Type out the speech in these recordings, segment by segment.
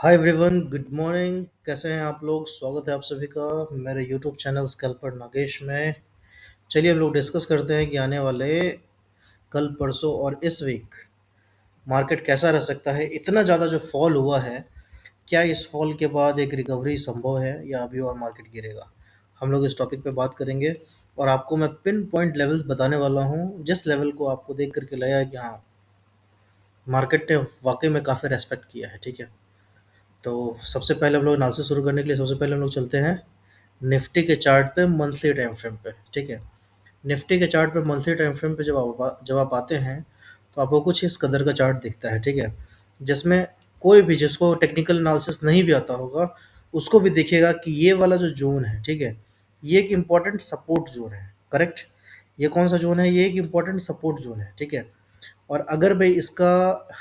Hi everyone, good morning. कैसे हैं आप लोग? स्वागत है आप सभी का मेरे यूट्यूब चैनल स्कैल्पर नागेश में। चलिए हम लोग डिस्कस करते हैं कि आने वाले कल परसों और इस वीक मार्केट कैसा रह सकता है। इतना ज़्यादा जो फॉल हुआ है, क्या इस फॉल के बाद एक रिकवरी संभव है या अभी और मार्केट गिरेगा? हम लोग इस टॉपिक पे बात करेंगे और आपको मैं पिन पॉइंट लेवल्स बताने वाला हूँ, जिस लेवल को आपको देख करके लगा कि हाँ, मार्केट ने वाकई में काफ़ी रेस्पेक्ट किया है। ठीक है, तो सबसे पहले हम लोग एनालिसिस शुरू करने के लिए सबसे पहले हम लोग चलते हैं निफ्टी के चार्ट पे, मंथली टाइम फ्रेम पे। ठीक है, निफ्टी के चार्ट पे मंथली टाइम फ्रेम पे जब आप आते हैं तो आपको कुछ इस कदर का चार्ट दिखता है। ठीक है, जिसमें कोई भी जिसको टेक्निकल एनालिसिस नहीं भी आता होगा, उसको भी दिखेगा कि ये वाला जो जोन है, ठीक है, ये एक इम्पॉर्टेंट सपोर्ट जोन है। करेक्ट, ये कौन सा जोन है? ये एक इम्पॉर्टेंट सपोर्ट जोन है। ठीक है, और अगर मैं इसका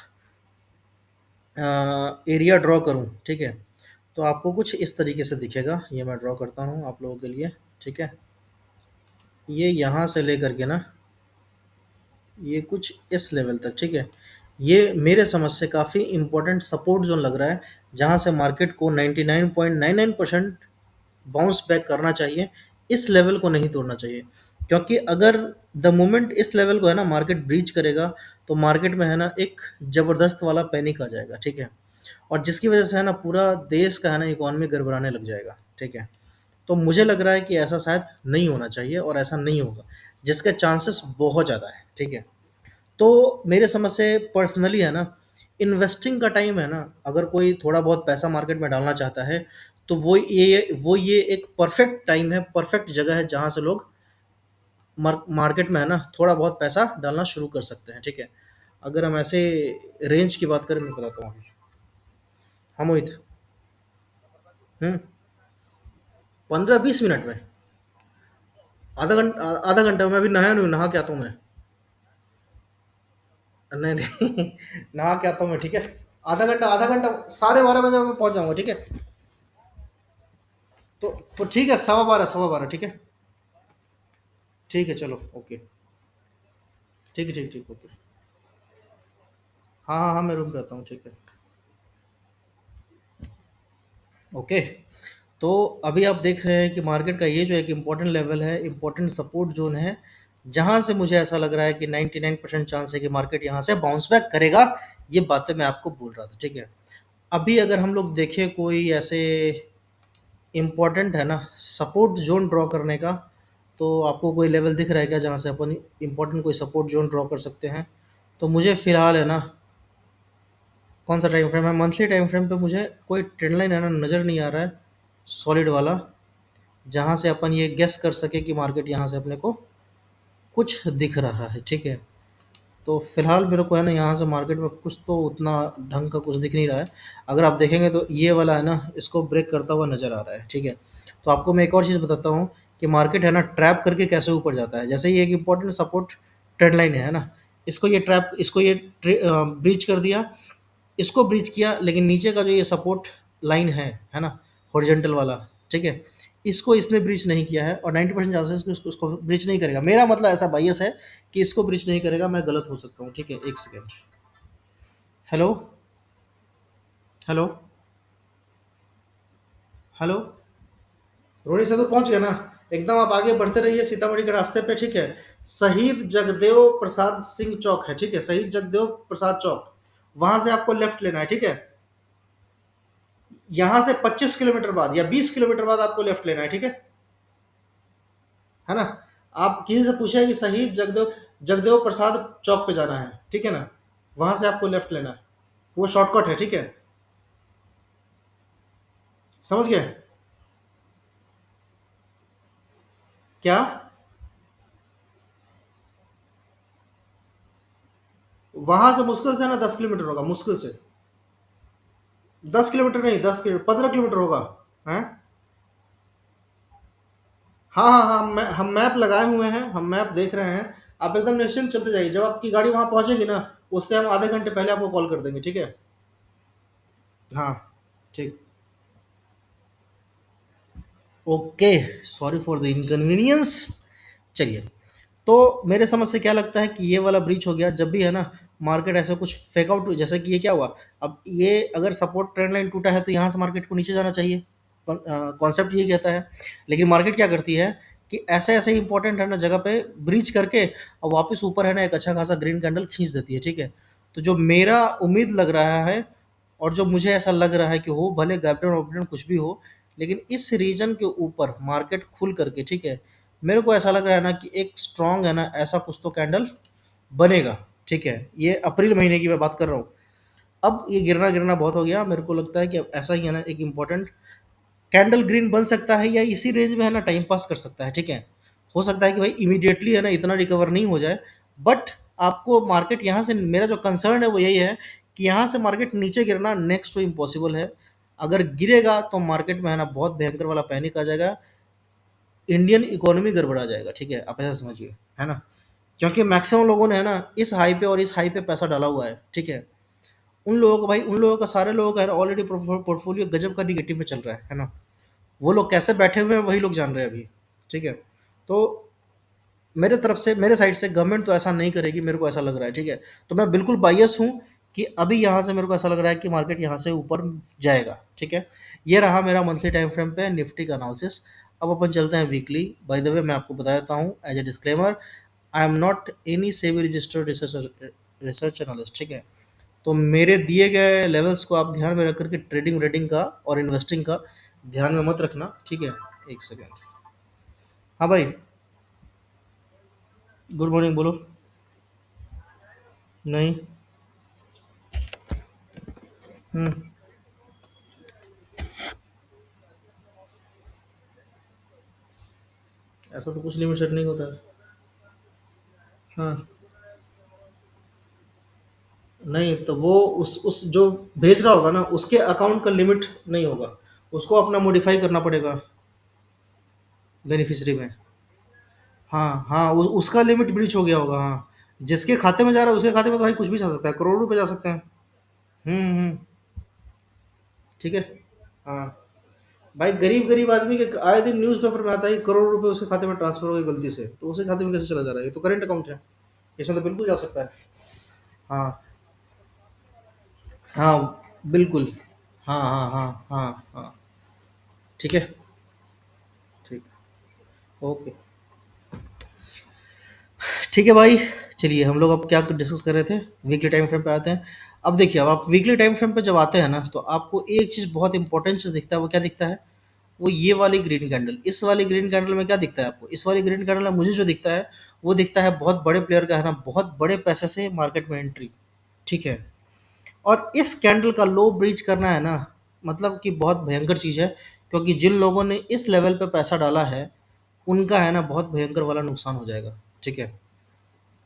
एरिया ड्रॉ करूँ, ठीक है, तो आपको कुछ इस तरीके से दिखेगा। ये मैं ड्रॉ करता हूँ आप लोगों के लिए। ठीक है, ये यहाँ से लेकर के ना, ये कुछ इस लेवल तक। ठीक है, ये मेरे समझ से काफ़ी इम्पोर्टेंट सपोर्ट जोन लग रहा है, जहाँ से मार्केट को 99.99% बाउंस बैक करना चाहिए। इस लेवल को नहीं तोड़ना चाहिए, क्योंकि अगर द मोमेंट इस लेवल को है ना मार्केट ब्रीच करेगा, तो मार्केट में है ना एक ज़बरदस्त वाला पैनिक आ जाएगा। ठीक है, और जिसकी वजह से है ना पूरा देश का है ना इकोनॉमी गड़बड़ाने लग जाएगा। ठीक है, तो मुझे लग रहा है कि ऐसा शायद नहीं होना चाहिए और ऐसा नहीं होगा, जिसके चांसेस बहुत ज़्यादा है। ठीक है, तो मेरे समझ से पर्सनली है ना, इन्वेस्टिंग का टाइम है ना, अगर कोई थोड़ा बहुत पैसा मार्केट में डालना चाहता है, तो वो ये एक परफेक्ट टाइम है, परफेक्ट जगह है, जहाँ से लोग मार्केट में है ना थोड़ा बहुत पैसा डालना शुरू कर सकते हैं। ठीक है, अगर हम ऐसे रेंज की बात करें, मैं बताता हूँ। हाँ मोहित। 15-20 मिनट में? आधा घंटा में? अभी नहाया नहीं हूँ, नहा के आता हूँ मैं। नहीं नहीं नहा के आता हूँ मैं। ठीक है, आधा घंटा 12:30 बजे मैं पहुँच जाऊँगा। ठीक है, तो ठीक है, 12:15, 12:15। ठीक है, ठीक है, चलो ओके। ठीक है, ठीक ठीक, ओके। हाँ हाँ हाँ, मैं रूम पे आता हूँ। ठीक है, ओके। तो अभी आप देख रहे हैं कि मार्केट का ये जो एक इम्पॉर्टेंट लेवल है, इम्पॉर्टेंट सपोर्ट जोन है, जहाँ से मुझे ऐसा लग रहा है कि 99% चांस है कि मार्केट यहाँ से बाउंस बैक करेगा। ये बातें मैं आपको बोल रहा था। ठीक है, अभी अगर हम लोग देखें कोई ऐसे इम्पोर्टेंट है ना सपोर्ट जोन ड्रॉ करने का, तो आपको कोई लेवल दिख रहा है क्या जहाँ से अपन इम्पोर्टेंट कोई सपोर्ट जोन ड्रॉ कर सकते हैं? तो मुझे फ़िलहाल है ना, कौन सा टाइम फ्रेम है, मंथली टाइम फ्रेम पे मुझे कोई ट्रेंड लाइन है ना नज़र नहीं आ रहा है सॉलिड वाला, जहाँ से अपन ये गेस कर सके कि मार्केट यहाँ से अपने को कुछ दिख रहा है। ठीक है, तो फिलहाल मेरे को है ना यहाँ से मार्केट में कुछ तो उतना ढंग का कुछ दिख नहीं रहा है। अगर आप देखेंगे तो ये वाला है ना, इसको ब्रेक करता हुआ नज़र आ रहा है। ठीक है, तो आपको मैं एक और चीज़ बताता हूँ कि मार्केट है ना ट्रैप करके कैसे ऊपर जाता है। जैसे ये एक इंपॉर्टेंट सपोर्ट ट्रेंड लाइन है ना, इसको ये ब्रीच कर दिया, इसको ब्रीच किया, लेकिन नीचे का जो ये सपोर्ट लाइन है ना, हॉरिजॉन्टल वाला, ठीक है, इसको इसने ब्रीच नहीं किया है और 90% चांसेस कि उसको ब्रीच नहीं करेगा। मेरा मतलब ऐसा बायस है कि इसको ब्रीच नहीं करेगा। मैं गलत हो सकता हूँ। ठीक है, एक second. Hello, hello, hello. Ronnie से तो पहुंच गया ना? एकदम आप आगे बढ़ते रहिए सीतामढ़ी के रास्ते पे। ठीक है, शहीद जगदेव प्रसाद सिंह चौक है। ठीक है, शहीद जगदेव प्रसाद चौक, वहां से आपको लेफ्ट लेना है। ठीक है, यहां से 25 किलोमीटर बाद या 20 किलोमीटर बाद आपको लेफ्ट लेना है। ठीक है, है ना? आप किसी से पूछे कि शहीद जगदेव जगदेव प्रसाद चौक पे जाना है, ठीक है ना, वहां से आपको लेफ्ट लेना है। वो शॉर्टकट है। ठीक है, समझ गए क्या? वहां से मुश्किल से ना 10 किलोमीटर होगा, मुश्किल से। 10 किलोमीटर नहीं, 10 किलोमीटर, 15 किलोमीटर होगा। हैं? हाँ हाँ हाँ, हम मैप लगाए हुए हैं, हम मैप देख रहे हैं। आप एकदम निश्चिंत चलते जाइए। जब आपकी गाड़ी वहां पहुंचेगी ना, उससे हम आधे घंटे पहले आपको कॉल कर देंगे। ठीक है, हाँ, ठीक, okay. Sorry for the inconvenience. चलिए, तो मेरे समझ से क्या लगता है कि ये वाला ब्रीच हो गया। जब भी है ना मार्केट ऐसा कुछ फेक आउट, जैसे कि ये क्या हुआ, अब ये अगर सपोर्ट ट्रेंड लाइन टूटा है तो यहाँ से मार्केट को नीचे जाना चाहिए, कॉन्सेप्ट ये कहता है। लेकिन मार्केट क्या करती है कि ऐसे ऐसे इंपॉर्टेंट है ना जगह पे ब्रीच करके और वापस ऊपर है ना एक अच्छा खासा ग्रीन कैंडल खींच देती है, ठीक है। तो जो मेरा उम्मीद लग रहा है और जो मुझे ऐसा लग रहा है कि हो भले गैप डाउन वैप डाउन कुछ भी हो, लेकिन इस रीजन के ऊपर मार्केट खुल करके, ठीक है, मेरे को ऐसा लग रहा है ना कि एक स्ट्रांग है ना ऐसा कुछ तो कैंडल बनेगा, ठीक है। ये अप्रैल महीने की मैं बात कर रहा हूँ। अब ये गिरना गिरना बहुत हो गया, मेरे को लगता है कि अब ऐसा ही है ना एक इम्पोर्टेंट कैंडल ग्रीन बन सकता है या इसी रेंज में है ना टाइम पास कर सकता है, ठीक है। हो सकता है कि भाई इमीडिएटली है ना इतना रिकवर नहीं हो जाए, बट आपको मार्केट यहाँ से, मेरा जो कंसर्न है वो यही है कि यहाँ से मार्केट नीचे गिरना नेक्स्ट टू इम्पॉसिबल है। अगर गिरेगा तो मार्केट में है ना बहुत भयंकर वाला पैनिक आ जाएगा, इंडियन इकोनॉमी गड़बड़ा जाएगा, ठीक है, आप ऐसा समझिए, है ना। क्योंकि मैक्सिमम लोगों ने है ना इस हाई पे और इस हाई पे पैसा डाला हुआ है, ठीक है। उन लोगों को भाई, उन लोगों का, सारे लोगों का ऑलरेडी पोर्टफोलियो गजब का निगेटिव में चल रहा है ना। वो लोग कैसे बैठे हुए हैं वही लोग जान रहे हैं अभी, ठीक है। तो मेरे तरफ से, मेरे साइड से गवर्नमेंट तो ऐसा नहीं करेगी, मेरे को ऐसा लग रहा है, ठीक है। तो मैं बिल्कुल बायस हूँ कि अभी यहाँ से मेरे को ऐसा लग रहा है कि मार्केट यहाँ से ऊपर जाएगा, ठीक है। ये रहा मेरा मंथली टाइम फ्रेम पे निफ्टी का एनालिसिस। अब अपन चलते हैं वीकली। बाय द वे मैं आपको बता देता हूँ as a disclaimer, I am not any SEBI registered research analyst, ठीक है। तो मेरे दिए गए लेवल्स को आप ध्यान में रख करके ट्रेडिंग रेडिंग का और इन्वेस्टिंग का ध्यान में मत रखना, ठीक है। एक सेकेंड। हाँ भाई, गुड मॉर्निंग, बोलो। नहीं। हम्म। ऐसा तो कुछ लिमिट सेट नहीं होता है। हाँ। नहीं तो वो उस जो भेज रहा होगा ना उसके अकाउंट का लिमिट नहीं होगा, उसको अपना मॉडिफाई करना पड़ेगा बेनिफिशियरी में। हाँ हाँ, उसका लिमिट ब्रीच हो गया होगा, हाँ। जिसके खाते में जा रहा है उसके खाते में तो भाई कुछ भी जा सकता है, करोड़ रुपए जा सकते हैं। हम्म। ठीक है। हाँ भाई, गरीब गरीब आदमी के आए दिन न्यूज़पेपर में आता है कि करोड़ रुपए उसके खाते में ट्रांसफर हो गए गलती से, तो उसके खाते में कैसे चला जा रहा है, ये तो करेंट अकाउंट है, इसमें तो बिल्कुल जा सकता है। हाँ हाँ, बिल्कुल। हाँ हाँ हाँ हाँ हाँ। ठीक है। ठीक। ओके। ठीक है भाई। चलिए हम लोग अब क्या डिस्कस कर रहे थे, वीकली टाइम फ्रेम पे आते हैं। अब देखिए, अब आप वीकली टाइम फ्रेम पे जब आते हैं ना तो आपको एक चीज़, बहुत इंपॉर्टेंट चीज़ दिखता है, वो क्या दिखता है, वो ये वाली ग्रीन कैंडल। इस वाली ग्रीन कैंडल में क्या दिखता है आपको, इस वाली ग्रीन कैंडल में मुझे जो दिखता है वो दिखता है बहुत बड़े प्लेयर का है ना बहुत बड़े पैसे से मार्केट में एंट्री, ठीक है। और इस कैंडल का लो ब्रीच करना है ना, मतलब कि बहुत भयंकर चीज़ है। क्योंकि जिन लोगों ने इस लेवल पे पैसा डाला है उनका है ना बहुत भयंकर वाला नुकसान हो जाएगा, ठीक है।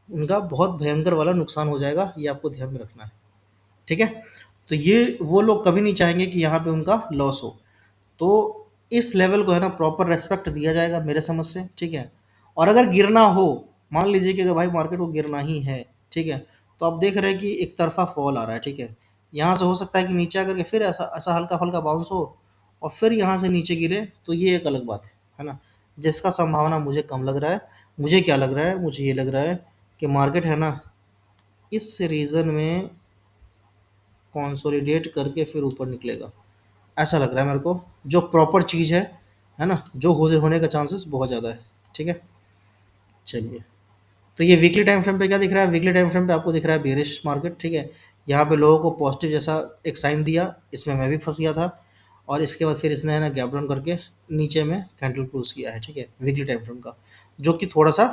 उनका बहुत भयंकर वाला नुकसान हो जाएगा, ये आपको ध्यान में रखना है, ठीक है। तो ये वो लोग कभी नहीं चाहेंगे कि यहाँ पे उनका लॉस हो। तो इस लेवल को है ना प्रॉपर रेस्पेक्ट दिया जाएगा मेरे समझ से, ठीक है। और अगर गिरना हो, मान लीजिए कि अगर भाई मार्केट को गिरना ही है, ठीक है, तो आप देख रहे हैं कि एक तरफा फॉल आ रहा है, ठीक है। यहाँ से हो सकता है कि नीचे आकर के फिर ऐसा ऐसा हल्का फल्का बाउंस हो और फिर यहाँ से नीचे गिरे, तो ये एक अलग बात है ना, जिसका संभावना मुझे कम लग रहा है। मुझे क्या लग रहा है, मुझे ये लग रहा है कि मार्केट है ना इस रीजन में कंसोलिडेट करके फिर ऊपर निकलेगा, ऐसा लग रहा है मेरे को। जो प्रॉपर चीज़ है ना, जो हो होने का चांसेस बहुत ज़्यादा है, ठीक है। चलिए, तो ये वीकली टाइम फ्रेम पे क्या दिख रहा है, वीकली टाइम फ्रेम पे आपको दिख रहा है बेरिश मार्केट, ठीक है। यहाँ पे लोगों को पॉजिटिव जैसा एक साइन दिया, इसमें मैं भी फंस गया था। और इसके बाद फिर इसने है ना गैप डाउन करके नीचे में कैंडल क्लोज किया है, ठीक है, वीकली टाइम फ्रेम का, जो कि थोड़ा सा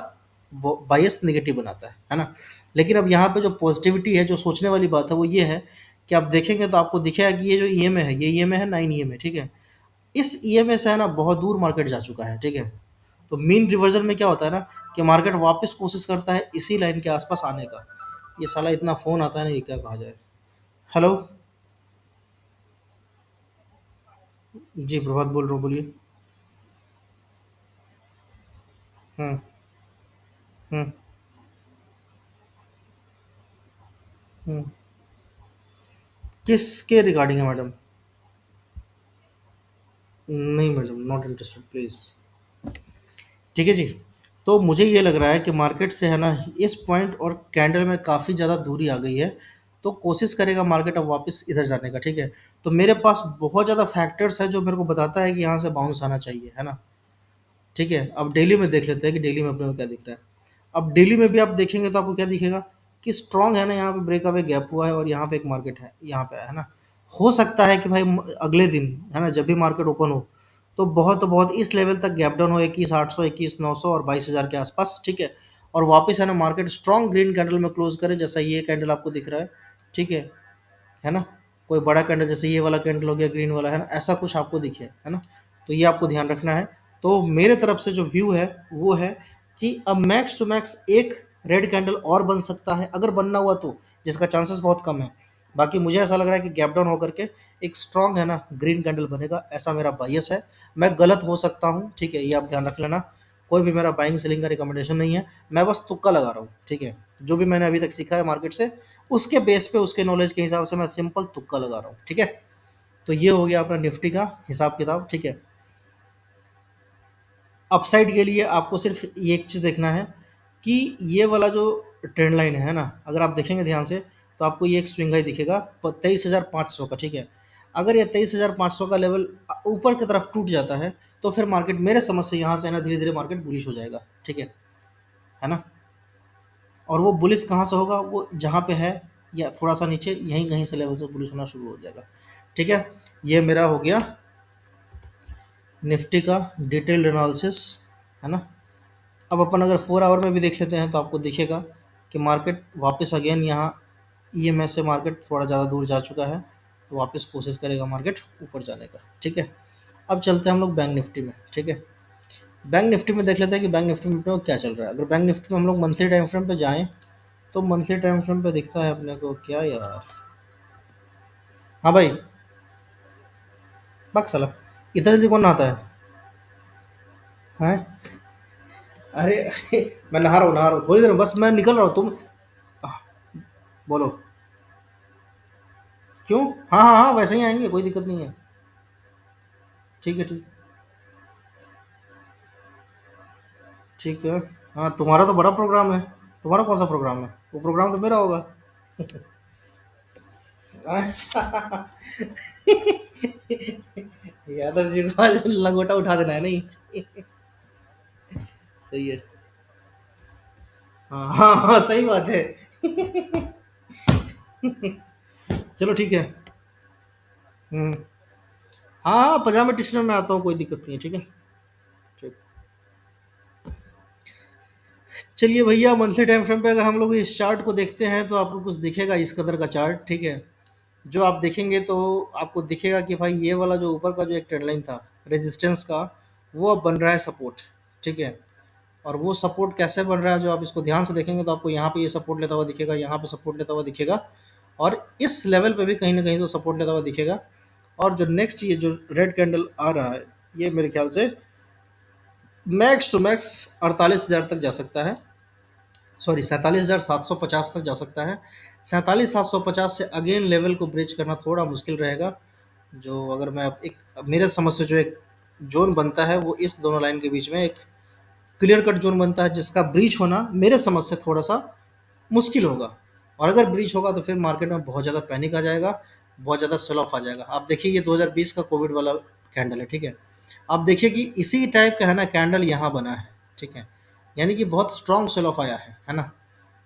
बायस निगेटिव बनाता है ना। लेकिन अब यहाँ पे जो पॉजिटिविटी है, जो सोचने वाली बात है वो ये है कि आप देखेंगे तो आपको दिखेगा कि ये जो ईएमए है, ये ईएमए है 9 ईएमए, ठीक है। इस ईएमए से है ना बहुत दूर मार्केट जा चुका है, ठीक है। तो मीन रिवर्जन में क्या होता है ना कि मार्केट वापस कोशिश करता है इसी लाइन के आसपास आने का। ये साला इतना फ़ोन आता है ना, ये क्या कहा जाए। हेलो। जी प्रभात बोल रहा हूँ, बोलिए। हम्म। हम्म। हम्म। किसके रिगार्डिंग है मैडम? नहीं मैडम, नॉट इंटरेस्टेड प्लीज़। ठीक है जी। तो मुझे ये लग रहा है कि मार्केट से है ना इस पॉइंट और कैंडल में काफ़ी ज़्यादा दूरी आ गई है। तो कोशिश करेगा मार्केट अब वापस इधर जाने का, ठीक है। तो मेरे पास बहुत ज़्यादा फैक्टर्स है जो मेरे को बताता है कि यहाँ से बाउंस आना चाहिए, है ना। ठीक है, अब डेली में देख लेते हैं कि डेली में अपने को क्या दिख रहा है। अब डेली में भी आप देखेंगे तो आपको क्या दिखेगा कि स्ट्रॉन्ग है ना, यहाँ पे ब्रेकअवे गैप हुआ है और यहाँ पे एक मार्केट है, यहाँ पे है ना। हो सकता है कि भाई अगले दिन है ना, जब भी मार्केट ओपन हो तो बहुत इस लेवल तक गैप डाउन हो 21,800, 21,900 और 22,000 के आसपास, ठीक है। और वापस है ना मार्केट स्ट्रॉन्ग ग्रीन कैंडल में क्लोज करे, जैसा ये कैंडल आपको दिख रहा है, ठीक है ना। कोई बड़ा कैंडल जैसे ये वाला कैंडल हो गया ग्रीन वाला, है ना, ऐसा कुछ आपको दिखे, है ना। तो ये आपको ध्यान रखना है। तो मेरे तरफ से जो व्यू है वो है कि अब मैक्स टू मैक्स एक रेड कैंडल और बन सकता है, अगर बनना हुआ तो, जिसका चांसेस बहुत कम है। बाकी मुझे ऐसा लग रहा है कि गैप डाउन होकर के एक स्ट्रॉन्ग है ना ग्रीन कैंडल बनेगा, ऐसा मेरा बायस है। मैं गलत हो सकता हूँ, ठीक है, ये आप ध्यान रख लेना। कोई भी मेरा बाइंग सेलिंग का रिकमेंडेशन नहीं है, मैं बस तुक्का लगा रहा हूँ, ठीक है। जो भी मैंने अभी तक सीखा है मार्केट से, उसके बेस पे उसके नॉलेज के हिसाब से मैं सिंपल तुक्का लगा रहा हूँ, ठीक है। तो ये हो गया अपना निफ्टी का हिसाब किताब, ठीक है। अपसाइड के लिए आपको सिर्फ ये एक चीज़ देखना है कि ये वाला जो ट्रेंड लाइन है ना, अगर आप देखेंगे ध्यान से तो आपको ये एक स्विंग हाई दिखेगा 23,500 का, ठीक है। अगर ये 23,500 का लेवल ऊपर की तरफ टूट जाता है तो फिर मार्केट मेरे समझ से यहाँ से ना धीरे धीरे मार्केट बुलिश हो जाएगा, ठीक है ना। और वो बुलिश कहाँ से होगा, वो जहाँ पे है या थोड़ा सा नीचे यहीं कहीं से लेवल से बुलिश होना शुरू हो जाएगा, ठीक है। ये मेरा हो गया निफ्टी का डिटेल्ड एनालिसिस, है ना। अब अपन अगर 4 आवर में भी देख लेते हैं तो आपको दिखेगा कि मार्केट वापस अगेन यहाँ ईएमएस से मार्केट थोड़ा ज़्यादा दूर जा चुका है, तो वापस कोशिश करेगा मार्केट ऊपर जाने का, ठीक है। अब चलते हैं हम लोग बैंक निफ्टी में, ठीक है। बैंक निफ्टी में देख लेते हैं कि बैंक निफ्टी में अपने को क्या चल रहा है। अगर बैंक निफ्टी में हम लोग मंथली टाइम फ्रेम पे जाएं तो मंथली टाइम फ्रेम पे दिखता है अपने को क्या यार, हाँ भाई, बक साला, इतना जल्दी कौन नहाता है हैं। अरे मैं नहा रहा हूँ थोड़ी देर में, बस मैं निकल रहा हूँ, तुम बोलो। क्यों, हाँ हाँ हाँ, वैसे ही आएंगे, कोई दिक्कत नहीं है, ठीक है, ठीक है। हाँ, तुम्हारा तो बड़ा प्रोग्राम है। तुम्हारा कौन सा प्रोग्राम है, वो प्रोग्राम तो मेरा होगा। यादव जी को आज लंगोटा उठा देना है नहीं। सही है। हाँ हाँ हाँ, सही बात है। चलो ठीक है। हम्म। हाँ हाँ, पजामा टी शर्ट में आता हूँ, कोई दिक्कत नहीं है, ठीक है। ठीक। चलिए भैया, मंथली टाइम फ्रेम पे अगर हम लोग इस चार्ट को देखते हैं तो आपको कुछ दिखेगा इस कदर का चार्ट, ठीक है। जो आप देखेंगे तो आपको दिखेगा कि भाई ये वाला जो ऊपर का जो एक ट्रेंड लाइन था रेजिस्टेंस का, वो अब बन रहा है सपोर्ट, ठीक है। और वो सपोर्ट कैसे बन रहा है, जो आप इसको ध्यान से देखेंगे तो आपको यहाँ पे ये सपोर्ट लेता हुआ दिखेगा, यहाँ पे सपोर्ट लेता हुआ दिखेगा, और इस लेवल पे भी कहीं ना कहीं तो सपोर्ट लेता हुआ दिखेगा। और जो नेक्स्ट ये जो रेड कैंडल आ रहा है, ये मेरे ख्याल से मैक्स टू मैक्स 48,000 तक जा सकता है, सॉरी 47,750 तक जा सकता है। 47,750 से अगेन लेवल को ब्रिज करना थोड़ा मुश्किल रहेगा। जो अगर मैं एक मेरे समझ से जो एक जोन बनता है वो इस दोनों लाइन के बीच में एक क्लियर कट जोन बनता है, जिसका ब्रीच होना मेरे समझ से थोड़ा सा मुश्किल होगा। और अगर ब्रीच होगा तो फिर मार्केट में बहुत ज़्यादा पैनिक आ जाएगा, बहुत ज़्यादा सेल ऑफ आ जाएगा। आप देखिए ये 2020 का कोविड वाला कैंडल है, ठीक है। आप देखिए कि इसी टाइप का है ना कैंडल यहाँ बना है, ठीक है। यानी कि बहुत स्ट्रॉन्ग सेल ऑफ आया है ना।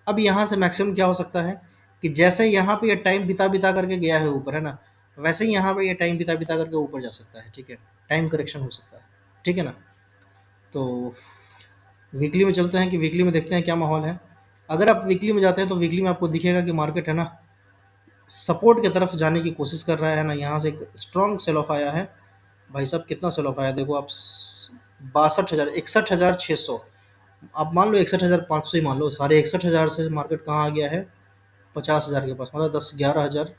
अब यहाँ से मैक्सिमम क्या हो सकता है कि जैसे यहाँ पे ये टाइम बिता बिता करके गया है ऊपर, है ना, वैसे ही यहाँ पे ये टाइम बिता बिता करके ऊपर जा सकता है, ठीक है। टाइम करेक्शन हो सकता है, ठीक है ना। तो वीकली में चलते हैं कि वीकली में देखते हैं क्या माहौल है। अगर आप वीकली में जाते हैं तो वीकली में आपको दिखेगा कि मार्केट है ना सपोर्ट की तरफ जाने की कोशिश कर रहा है ना। यहाँ से एक स्ट्रॉन्ग सेल ऑफ आया है, भाई साहब कितना सेल ऑफ आया देखो आप, 62,000, 61,600, आप मान लो 61,500 ही मान लो, सारे 61,000 से मार्केट कहाँ आ गया है 50,000 के पास, मतलब 10-11,000,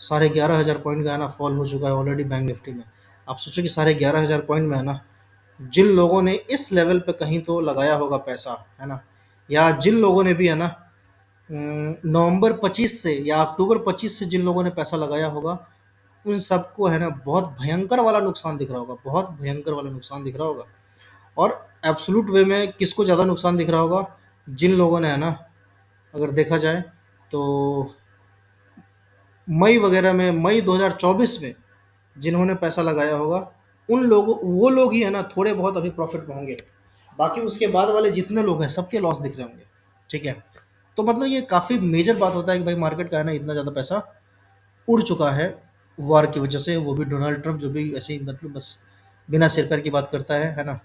11,500 पॉइंट का है ना फॉल हो चुका है ऑलरेडी बैंक निफ्टी में। आप सोचो कि 11,500 पॉइंट में है ना, जिन लोगों ने इस लेवल पे कहीं तो लगाया होगा पैसा, है ना, या जिन लोगों ने भी है ना नवंबर 25 से या अक्टूबर 25 से जिन लोगों ने पैसा लगाया होगा, उन सबको है ना बहुत भयंकर वाला नुकसान दिख रहा होगा, बहुत भयंकर वाला नुकसान दिख रहा होगा। और एब्सोल्यूट वे में किसको ज़्यादा नुकसान दिख रहा होगा? जिन लोगों ने है ना, अगर देखा जाए तो मई वगैरह में, मई 2024 में जिन्होंने पैसा लगाया होगा, उन लोगों वो लोग ही है ना थोड़े बहुत अभी प्रॉफिट में होंगे। बाकी उसके बाद वाले जितने लोग हैं सबके लॉस दिख रहे होंगे। ठीक है, तो मतलब ये काफ़ी मेजर बात होता है कि भाई मार्केट का है ना इतना ज़्यादा पैसा उड़ चुका है वार की वजह से, वो भी डोनाल्ड ट्रंप जो भी ऐसे ही मतलब बस बिना सिर पैर की बात करता है ना,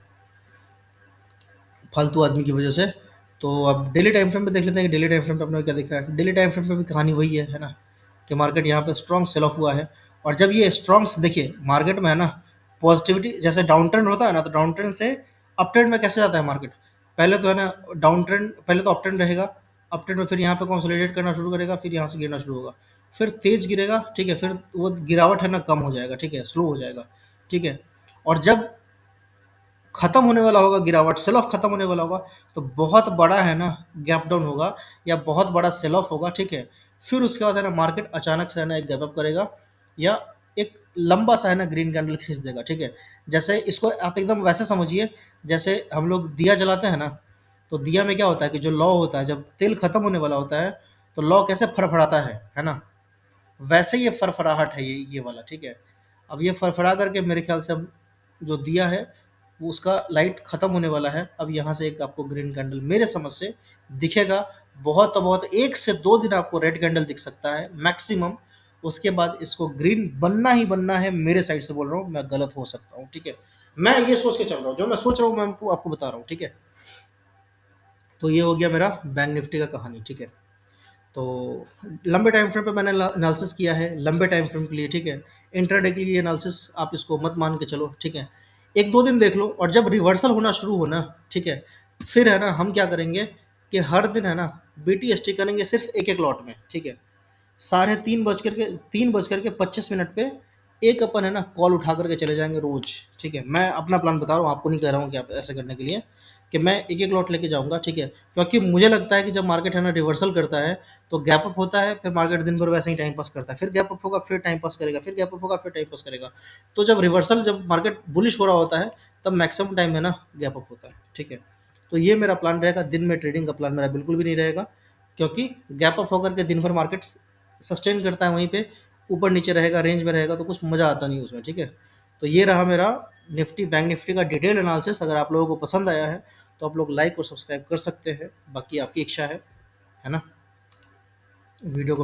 फालतू आदमी की वजह से। तो अब डेली टाइम फ्रेम पे देख लेते हैं कि डेली टाइम फ्रेम पे अपने को क्या दिख रहा है। डेली टाइम फ्रेम पे भी कहानी वही है ना, कि मार्केट यहाँ पे स्ट्रॉन्ग सेल ऑफ हुआ है। और जब ये स्ट्रॉन्ग देखिए मार्केट में है ना, पॉजिटिविटी जैसे डाउन ट्रेंड होता है ना, तो डाउन ट्रेंड से अप ट्रेंड में कैसे जाता है मार्केट? पहले तो है ना डाउन ट्रेंड, पहले तो अप ट्रेंड रहेगा, अप ट्रेंड में फिर यहाँ पे कंसोलिडेट करना शुरू करेगा, फिर यहाँ से गिरना शुरू होगा, फिर तेज गिरेगा। ठीक है, फिर वो गिरावट है ना कम हो जाएगा, ठीक है, स्लो हो जाएगा। ठीक है, और जब खत्म होने वाला होगा गिरावट, सेल ऑफ खत्म होने वाला होगा, तो बहुत बड़ा है ना गैप डाउन होगा या बहुत बड़ा सेल ऑफ होगा। ठीक है, फिर उसके बाद है ना मार्केट अचानक से है ना एक गैप अप करेगा या एक लंबा सा है ना ग्रीन कैंडल खींच देगा। ठीक है, जैसे इसको आप एकदम वैसे समझिए, जैसे हम लोग दिया जलाते हैं ना, तो दिया में क्या होता है कि जो लौ होता है, जब तेल खत्म होने वाला होता है तो लौ कैसे फड़फड़ाता है ना, वैसे ये फरफराहट है ये वाला। ठीक है, अब ये फरफरा करके मेरे ख्याल से अब जो दिया है वो उसका लाइट खत्म होने वाला है। अब यहाँ से एक आपको ग्रीन कैंडल मेरे समझ से दिखेगा। बहुत तो बहुत 1 से 2 दिन आपको रेड कैंडल दिख सकता है मैक्सिमम। उसके बाद इसको ग्रीन बनना ही बनना है, मेरे साइड से बोल रहा हूँ, मैं गलत हो सकता हूँ। ठीक है, मैं ये सोच के चल रहा हूँ, जो मैं सोच रहा हूँ मैं आपको आपको बता रहा हूँ। ठीक है, तो ये हो गया मेरा बैंक निफ्टी का कहानी। ठीक है, तो लंबे टाइम फ्रेम पे मैंने एनालिसिस किया है, लंबे टाइम फ्रेम के लिए। ठीक है, इंट्राडे के लिए एनालिसिस आप इसको मत मान के चलो। ठीक है, 1 2 दिन देख लो, और जब रिवर्सल होना शुरू हो ना, ठीक है, फिर है ना हम क्या करेंगे कि हर दिन है ना BTST करेंगे सिर्फ एक एक लॉट में। ठीक है, 3:30 पे एक अपन है ना कॉल उठा करके चले जाएंगे रोज। ठीक है, मैं अपना प्लान बता रहा हूँ, आपको नहीं कह रहा हूँ कि आप ऐसे करने के लिए कि मैं एक एक लॉट लेके जाऊंगा। ठीक है, क्योंकि मुझे लगता है कि जब मार्केट है ना रिवर्सल करता है तो गैप अप होता है, फिर मार्केट दिन भर वैसे ही टाइम पास करता है, फिर गैप अप होगा, फिर टाइम पास करेगा, फिर गैप अप होगा, फिर टाइम पास करेगा। तो जब रिवर्सल, जब मार्केट बुलिश हो रहा होता है, तब मैक्सिमम टाइम है ना गैप अप होता है। ठीक है, तो ये मेरा प्लान रहेगा। दिन में ट्रेडिंग का प्लान मेरा बिल्कुल भी नहीं रहेगा, क्योंकि गैप अप होकर के दिन भर मार्केट सस्टेन करता है वहीं पे, ऊपर नीचे रहेगा, रेंज में रहेगा, तो कुछ मज़ा आता नहीं उसमें। ठीक है, तो ये रहा मेरा निफ्टी बैंक निफ्टी का डिटेल एनालिसिस। अगर आप लोगों को पसंद आया है तो आप लोग लाइक और सब्सक्राइब कर सकते हैं, बाकी आपकी इच्छा है ना। वीडियो को